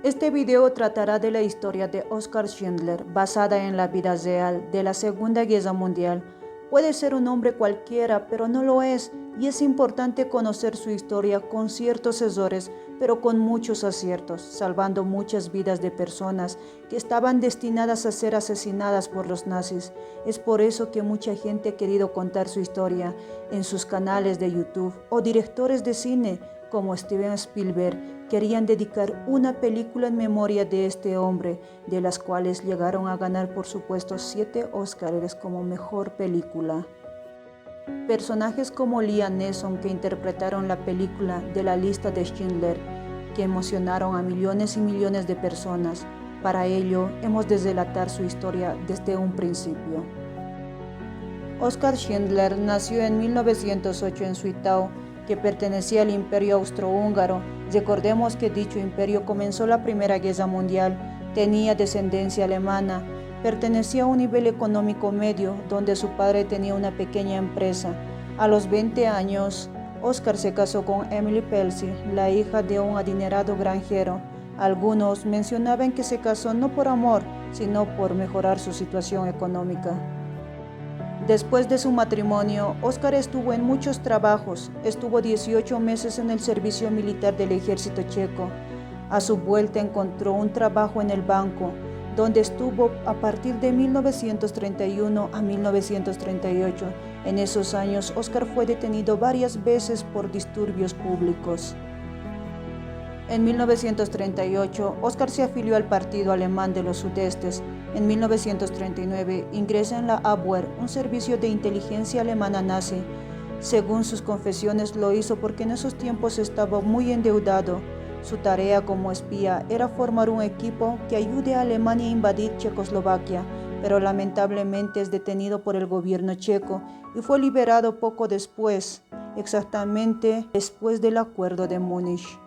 Este video tratará de la historia de Oskar Schindler, basada en la vida real de la Segunda Guerra Mundial. Puede ser un hombre cualquiera, pero no lo es, y es importante conocer su historia con ciertos errores, pero con muchos aciertos, salvando muchas vidas de personas que estaban destinadas a ser asesinadas por los nazis. Es por eso que mucha gente ha querido contar su historia en sus canales de YouTube, o directores de cine como Steven Spielberg querían dedicar una película en memoria de este hombre, de las cuales llegaron a ganar por supuesto 7 Óscares como mejor película. Personajes como Liam Neeson, que interpretaron la película de la lista de Schindler, que emocionaron a millones y millones de personas. Para ello, hemos de relatar su historia desde un principio. Oskar Schindler nació en 1908 en Zwickau, que pertenecía al Imperio Austrohúngaro. Recordemos que dicho imperio comenzó la Primera Guerra Mundial, tenía descendencia alemana, pertenecía a un nivel económico medio, donde su padre tenía una pequeña empresa. A los 20 años, Oskar se casó con Emily Pelsi, la hija de un adinerado granjero. Algunos mencionaban que se casó no por amor, sino por mejorar su situación económica. Después de su matrimonio, Oskar estuvo en muchos trabajos. Estuvo 18 meses en el servicio militar del ejército checo. A su vuelta encontró un trabajo en el banco, donde estuvo a partir de 1931 a 1938. En esos años, Oskar fue detenido varias veces por disturbios públicos. En 1938, Oskar se afilió al Partido Alemán de los Sudestes. En 1939 ingresa en la Abwehr, un servicio de inteligencia alemana nazi. Según sus confesiones, lo hizo porque en esos tiempos estaba muy endeudado. Su tarea como espía era formar un equipo que ayude a Alemania a invadir Checoslovaquia, pero lamentablemente es detenido por el gobierno checo y fue liberado poco después, exactamente después del Acuerdo de Múnich.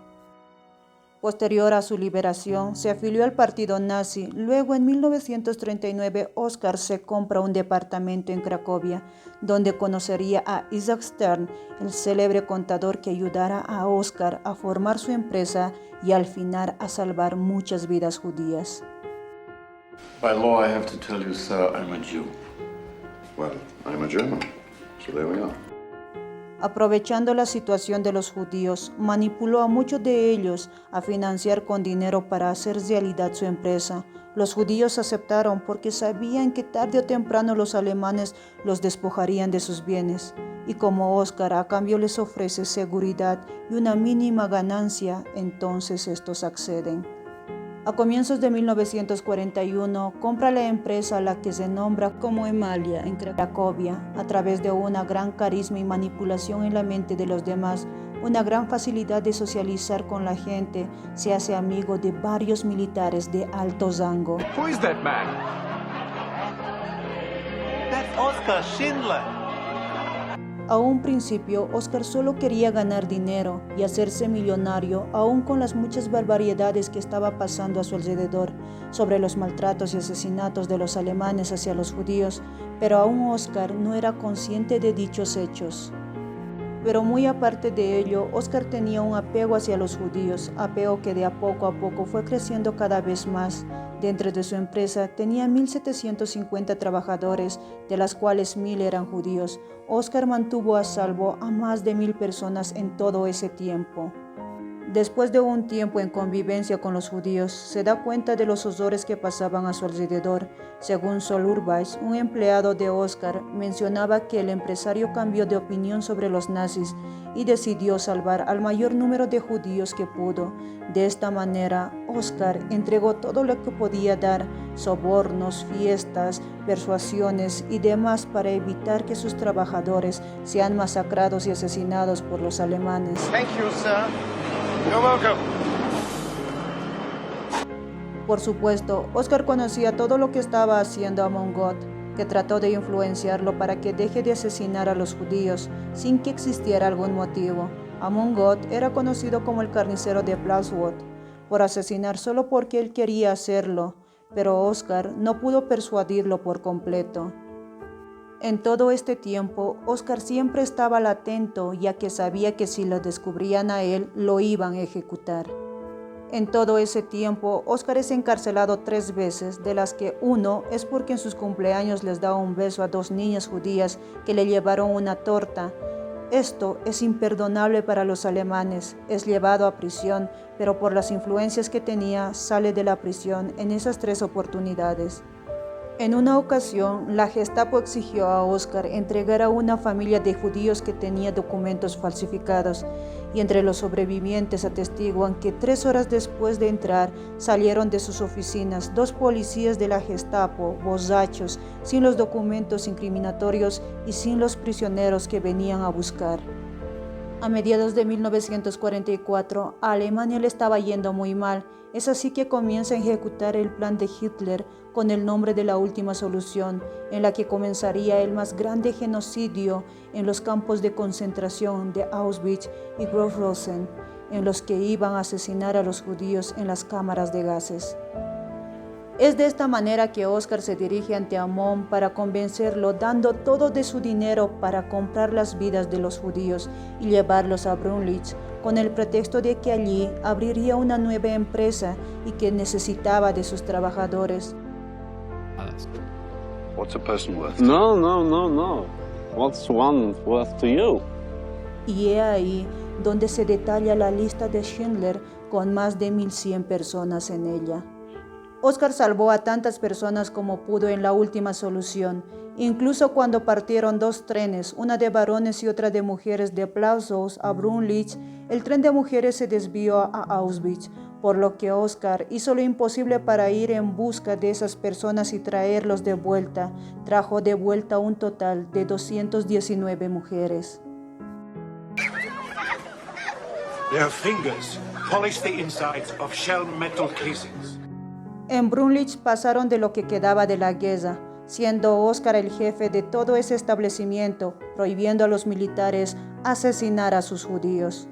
Posterior a su liberación, se afilió al partido nazi. Luego, en 1939, Oskar se compra un departamento en Cracovia, donde conocería a Isaac Stern, el célebre contador que ayudara a Oskar a formar su empresa y al final a salvar muchas vidas judías. By law, I have to tell you, sir, I'm a Jew. Well, I'm a German, so there we are. Aprovechando la situación de los judíos, manipuló a muchos de ellos a financiar con dinero para hacer realidad su empresa. Los judíos aceptaron porque sabían que tarde o temprano los alemanes los despojarían de sus bienes. Y como Oskar a cambio les ofrece seguridad y una mínima ganancia, entonces estos acceden. A comienzos de 1941, compra la empresa a la que se nombra como Emalia en Cracovia. A través de una gran carisma y manipulación en la mente de los demás, una gran facilidad de socializar con la gente, se hace amigo de varios militares de alto rango. Who is that man? That's Oskar Schindler. A un principio, Oskar solo quería ganar dinero y hacerse millonario, aún con las muchas barbaridades que estaba pasando a su alrededor sobre los maltratos y asesinatos de los alemanes hacia los judíos, pero aún Oskar no era consciente de dichos hechos. Pero muy aparte de ello, Oskar tenía un apego hacia los judíos, apego que de a poco fue creciendo cada vez más. Dentro de su empresa tenía 1.750 trabajadores, de las cuales 1.000 eran judíos. Oskar mantuvo a salvo a más de 1.000 personas en todo ese tiempo. Después de un tiempo en convivencia con los judíos, se da cuenta de los horrores que pasaban a su alrededor. Según Sol Urbach, un empleado de Oskar, mencionaba que el empresario cambió de opinión sobre los nazis y decidió salvar al mayor número de judíos que pudo. De esta manera, Oskar entregó todo lo que podía dar, sobornos, fiestas, persuasiones y demás para evitar que sus trabajadores sean masacrados y asesinados por los alemanes. Thank you, sir. You're welcome. Por supuesto, Oskar conocía todo lo que estaba haciendo Amon Goth, que trató de influenciarlo para que deje de asesinar a los judíos sin que existiera algún motivo. Amon Goth era conocido como el carnicero de Blauschwitz por asesinar solo porque él quería hacerlo, pero Oskar no pudo persuadirlo por completo. En todo este tiempo, Oskar siempre estaba atento, ya que sabía que si lo descubrían a él, lo iban a ejecutar. En todo ese tiempo, Oscar es encarcelado 3 veces, de las que uno es porque en sus cumpleaños les da un beso a 2 niñas judías que le llevaron una torta. Esto es imperdonable para los alemanes. Es llevado a prisión, pero por las influencias que tenía, sale de la prisión en esas 3 oportunidades. En una ocasión, la Gestapo exigió a Oscar entregar a una familia de judíos que tenía documentos falsificados, y entre los sobrevivientes atestiguan que 3 horas después de entrar, salieron de sus oficinas 2 policías de la Gestapo, borrachos, sin los documentos incriminatorios y sin los prisioneros que venían a buscar. A mediados de 1944, a Alemania le estaba yendo muy mal. Es así que comienza a ejecutar el plan de Hitler con el nombre de la última solución, en la que comenzaría el más grande genocidio en los campos de concentración de Auschwitz y Gross-Rosen, en los que iban a asesinar a los judíos en las cámaras de gases. Es de esta manera que Oscar se dirige ante Amón para convencerlo, dando todo de su dinero para comprar las vidas de los judíos y llevarlos a Brunlich, con el pretexto de que allí abriría una nueva empresa y que necesitaba de sus trabajadores. What's a person worth? No. What's one worth to you? Y he ahí donde se detalla la lista de Schindler con más de 1.100 personas en ella. Oscar salvó a tantas personas como pudo en la última solución, incluso cuando partieron 2 trenes, una de varones y otra de mujeres de Plausos a Brunlich. El tren de mujeres se desvió a Auschwitz, por lo que Oscar hizo lo imposible para ir en busca de esas personas y traerlos de vuelta. Trajo de vuelta un total de 219 mujeres. Their fingers polished the insides of shell metal casings. En Brunlich pasaron de lo que quedaba de la guerra, siendo Oscar el jefe de todo ese establecimiento, prohibiendo a los militares asesinar a sus judíos.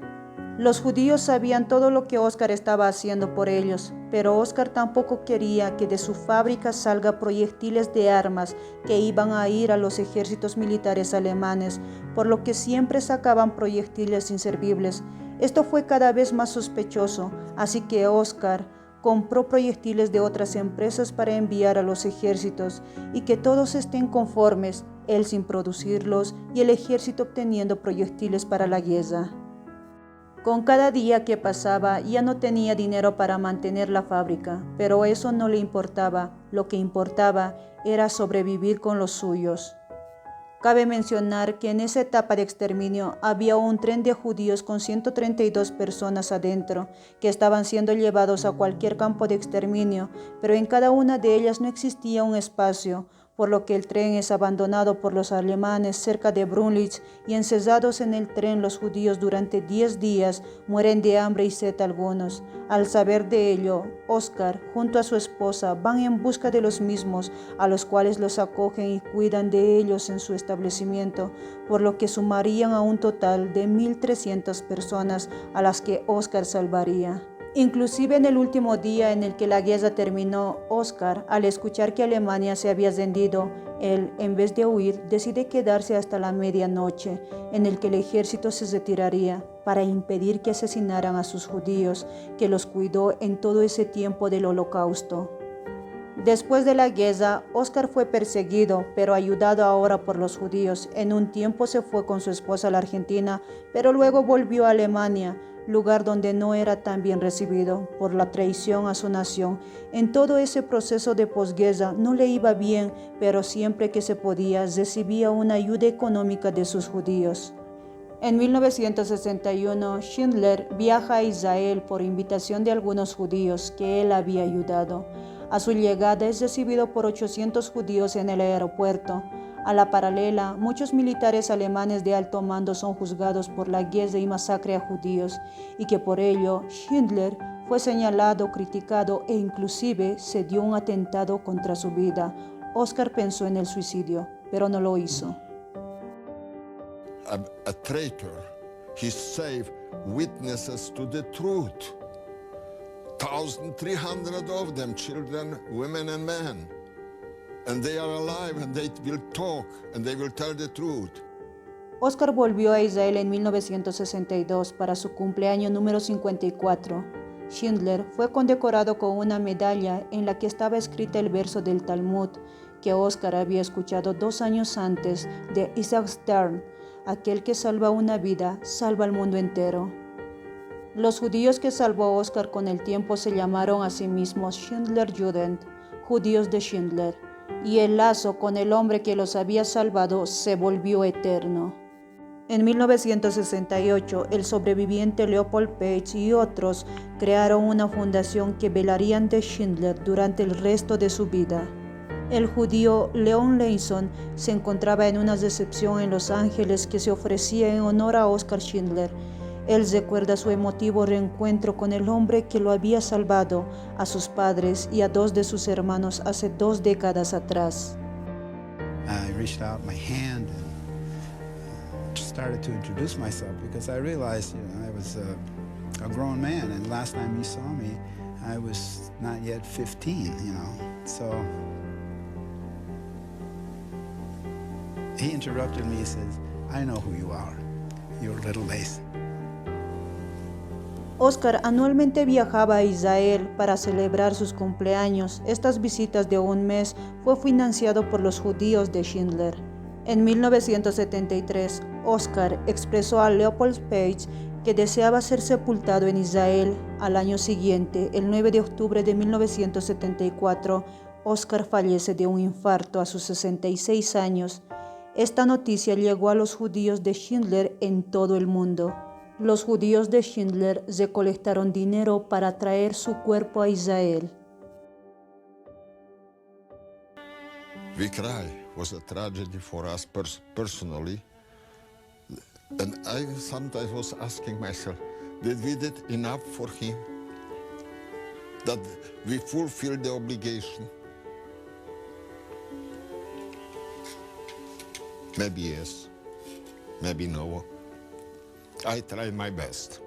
Los judíos sabían todo lo que Oscar estaba haciendo por ellos, pero Oscar tampoco quería que de su fábrica salga proyectiles de armas que iban a ir a los ejércitos militares alemanes, por lo que siempre sacaban proyectiles inservibles. Esto fue cada vez más sospechoso, así que Oscar compró proyectiles de otras empresas para enviar a los ejércitos y que todos estén conformes, él sin producirlos y el ejército obteniendo proyectiles para la guerra. Con cada día que pasaba ya no tenía dinero para mantener la fábrica, pero eso no le importaba. Lo que importaba era sobrevivir con los suyos. Cabe mencionar que en esa etapa de exterminio había un tren de judíos con 132 personas adentro que estaban siendo llevados a cualquier campo de exterminio, pero en cada una de ellas no existía un espacio, por lo que el tren es abandonado por los alemanes cerca de Brunlich y encerrados en el tren los judíos durante 10 días mueren de hambre y sed algunos. Al saber de ello, Oscar junto a su esposa van en busca de los mismos, a los cuales los acogen y cuidan de ellos en su establecimiento, por lo que sumarían a un total de 1.300 personas a las que Oscar salvaría. Inclusive en el último día en el que la guerra terminó, Oscar, al escuchar que Alemania se había rendido, él, en vez de huir, decide quedarse hasta la medianoche, en el que el ejército se retiraría, para impedir que asesinaran a sus judíos, que los cuidó en todo ese tiempo del Holocausto. Después de la guerra, Oscar fue perseguido, pero ayudado ahora por los judíos. En un tiempo se fue con su esposa a la Argentina, pero luego volvió a Alemania, lugar donde no era tan bien recibido por la traición a su nación. En todo ese proceso de posguerra no le iba bien, pero siempre que se podía recibía una ayuda económica de sus judíos. En 1961, Schindler viaja a Israel por invitación de algunos judíos que él había ayudado. A su llegada es recibido por 800 judíos en el aeropuerto. A la paralela, muchos militares alemanes de alto mando son juzgados por la guerra y masacre a judíos, y que por ello Schindler fue señalado, criticado e inclusive se dio un atentado contra su vida. Oscar pensó en el suicidio, pero no lo hizo. A traitor, he saved witnesses to the truth. 1,300 of them, children, women and men. And they are alive and they will talk and they will tell the truth. Oscar volvió a Israel en 1962 para su cumpleaños número 54. Schindler fue condecorado con una medalla en la que estaba escrita el verso del Talmud que Oscar había escuchado 2 años antes de Isaac Stern: aquel que salva una vida, salva al mundo entero. Los judíos que salvó Oscar con el tiempo se llamaron a sí mismos Schindler-Juden, judíos de Schindler, y el lazo con el hombre que los había salvado se volvió eterno. En 1968, el sobreviviente Leopold Page y otros crearon una fundación que velarían de Schindler durante el resto de su vida. El judío Leon Leison se encontraba en una recepción en Los Ángeles que se ofrecía en honor a Oscar Schindler. Él recuerda su emotivo reencuentro con el hombre que lo había salvado, a sus padres y a 2 de sus hermanos hace 2 décadas atrás. I reached out my hand and started to introduce myself because I realized, I was a grown man, and last time he saw me, I was not yet 15, So he interrupted me. He says, "I know who you are. You're Little Lace." Oscar anualmente viajaba a Israel para celebrar sus cumpleaños. Estas visitas de un mes fue financiado por los judíos de Schindler. En 1973, Oscar expresó a Leopold Page que deseaba ser sepultado en Israel. Al año siguiente, el 9 de octubre de 1974, Oscar fallece de un infarto a sus 66 años. Esta noticia llegó a los judíos de Schindler en todo el mundo. Los judíos de Schindler recolectaron dinero para traer su cuerpo a Israel. We cry was a tragedy for us personally. And I sometimes was asking myself, did we did enough for him? That we fulfilled the obligation? Maybe yes, maybe no. I tried my best.